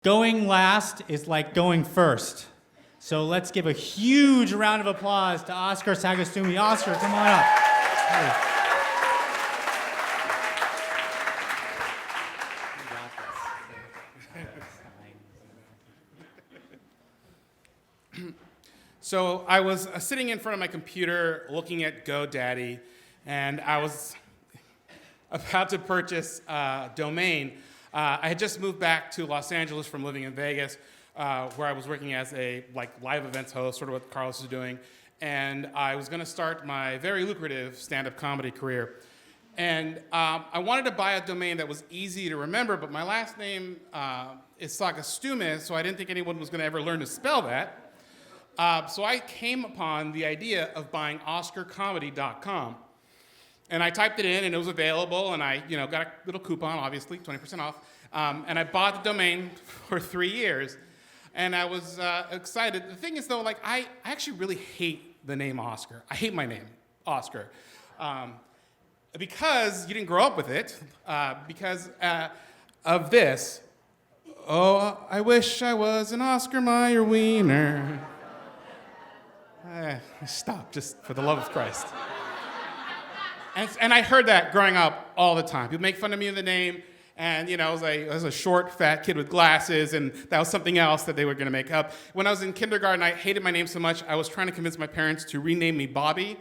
Going last is like going first. So let's give a huge round of applause to Oscar Sagastume. Oscar, come on up. Hey. So I was sitting in front of my computer looking at GoDaddy, and I was about to purchase a domain. I had just moved back to Los Angeles from living in Vegas, where I was working as a live events host, sort of what Carlos is doing, and I was going to start my very lucrative stand-up comedy career. And I wanted to buy a domain that was easy to remember, but my last name is Sagastume, so I didn't think anyone was going to ever learn to spell that. So I came upon the idea of buying OscarComedy.com. And I typed it in, and it was available, and I got a little coupon, obviously, 20% off. And I bought the domain for 3 years, and I was excited. The thing is, though, I actually really hate the name Oscar. I hate my name, Oscar. Because you didn't grow up with it, because of this. Oh, I wish I was an Oscar Mayer wiener. Stop, just for the love of Christ. And I heard that growing up all the time. People make fun of me with the name, and I was a short, fat kid with glasses, and that was something else that they were going to make up. When I was in kindergarten, I hated my name so much, I was trying to convince my parents to rename me Bobby,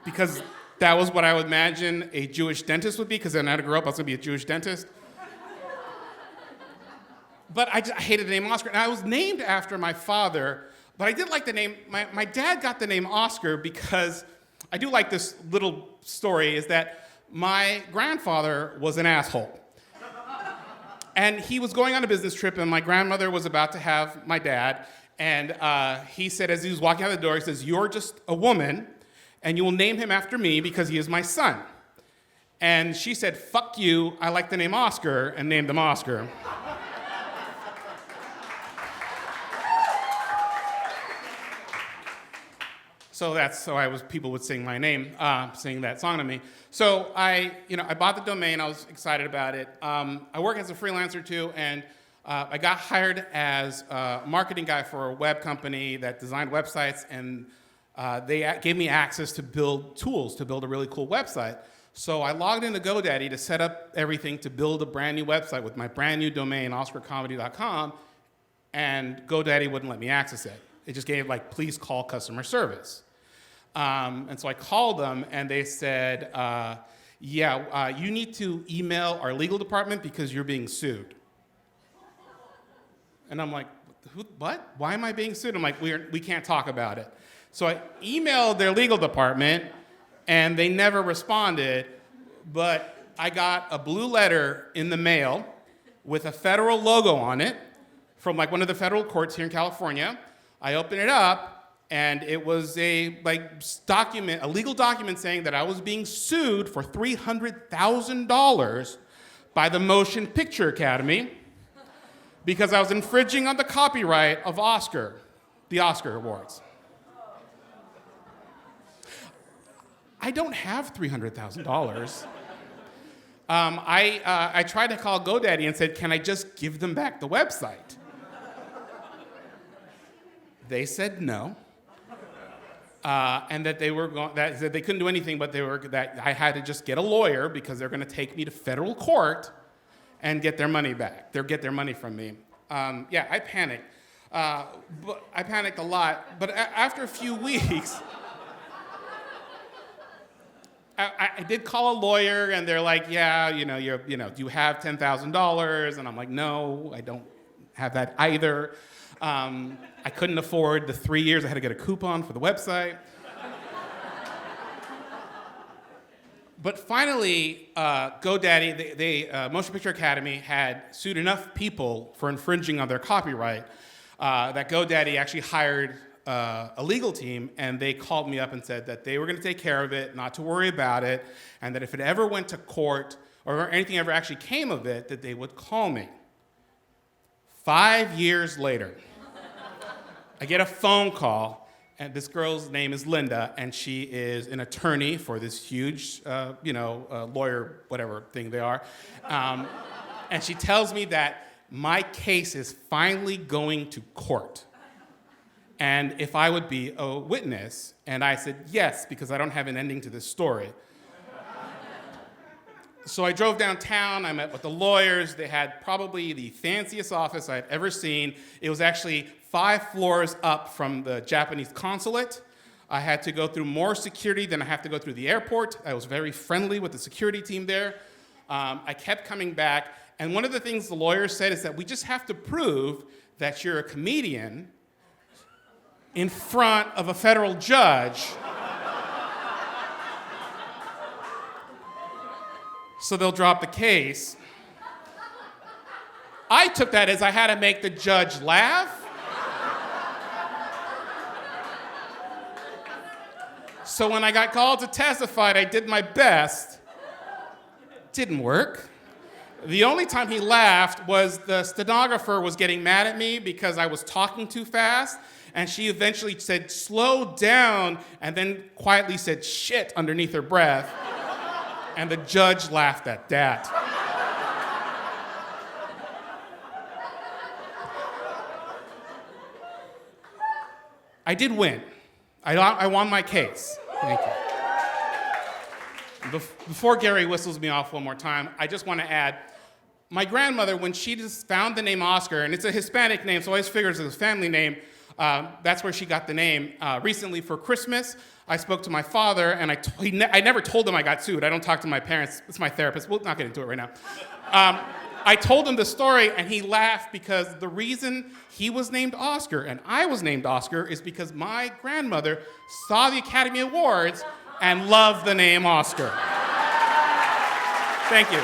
because that was what I would imagine a Jewish dentist would be, because then I grew up, I was going to be a Jewish dentist. But I hated the name Oscar, and I was named after my father, but I did like the name. My dad got the name Oscar because I do like this little story, is that my grandfather was an asshole. And he was going on a business trip, and my grandmother was about to have my dad, and he said, as he was walking out the door, he says, "You're just a woman, and you will name him after me because he is my son." And she said, "Fuck you, I like the name Oscar," and named him Oscar. So people would sing my name, sing that song to me. So I bought the domain. I was excited about it. I work as a freelancer too, and I got hired as a marketing guy for a web company that designed websites, and they gave me access to build tools to build a really cool website. So I logged into GoDaddy to set up everything to build a brand new website with my brand new domain, OscarComedy.com, and GoDaddy wouldn't let me access it. It just gave please call customer service. And so I called them, and they said, you need to email our legal department because you're being sued. And I'm like, what? Why am I being sued? I'm like, we can't talk about it. So I emailed their legal department, and they never responded, but I got a blue letter in the mail with a federal logo on it from one of the federal courts here in California. I opened it up, and it was a legal document saying that I was being sued for $300,000 by the Motion Picture Academy because I was infringing on the copyright of Oscar, the Oscar Awards. I don't have $300,000. I tried to call GoDaddy and said, "Can I just give them back the website?" They said no, and that they couldn't do anything, but that I had to just get a lawyer because they're going to take me to federal court and get their money back. They'll get their money from me. I panicked. But I panicked a lot. But after a few weeks, I did call a lawyer, and they're like, "Yeah, do you have $10,000?" And I'm like, "No, I don't have that either." I couldn't afford the 3 years. I had to get a coupon for the website. But finally, GoDaddy, the Motion Picture Academy, had sued enough people for infringing on their copyright that GoDaddy actually hired a legal team, and they called me up and said that they were going to take care of it, not to worry about it, and that if it ever went to court or anything ever actually came of it, that they would call me. 5 years later, I get a phone call, and this girl's name is Linda, and she is an attorney for this huge, lawyer, whatever thing they are. And she tells me that my case is finally going to court. And if I would be a witness, and I said yes, because I don't have an ending to this story. So I drove downtown, I met with the lawyers. They had probably the fanciest office I've ever seen. It was actually 5 floors up from the Japanese consulate. I had to go through more security than I have to go through the airport. I was very friendly with the security team there. I kept coming back, and one of the things the lawyers said is that we just have to prove that you're a comedian in front of a federal judge. So they'll drop the case. I took that as I had to make the judge laugh. So when I got called to testify, I did my best. Didn't work. The only time he laughed was the stenographer was getting mad at me because I was talking too fast, and she eventually said, "Slow down," and then quietly said, "Shit," underneath her breath. And the judge laughed at that. I did win. I won my case. Thank you. Before Gary whistles me off one more time, I just want to add, my grandmother, when she just found the name Oscar, and it's a Hispanic name, so I always figured it was a family name, that's where she got the name. Recently for Christmas, I spoke to my father, and I never told him I got sued. I don't talk to my parents. It's my therapist. We'll not get into it right now. I told him the story, and he laughed because the reason he was named Oscar and I was named Oscar is because my grandmother saw the Academy Awards and loved the name Oscar. Thank you.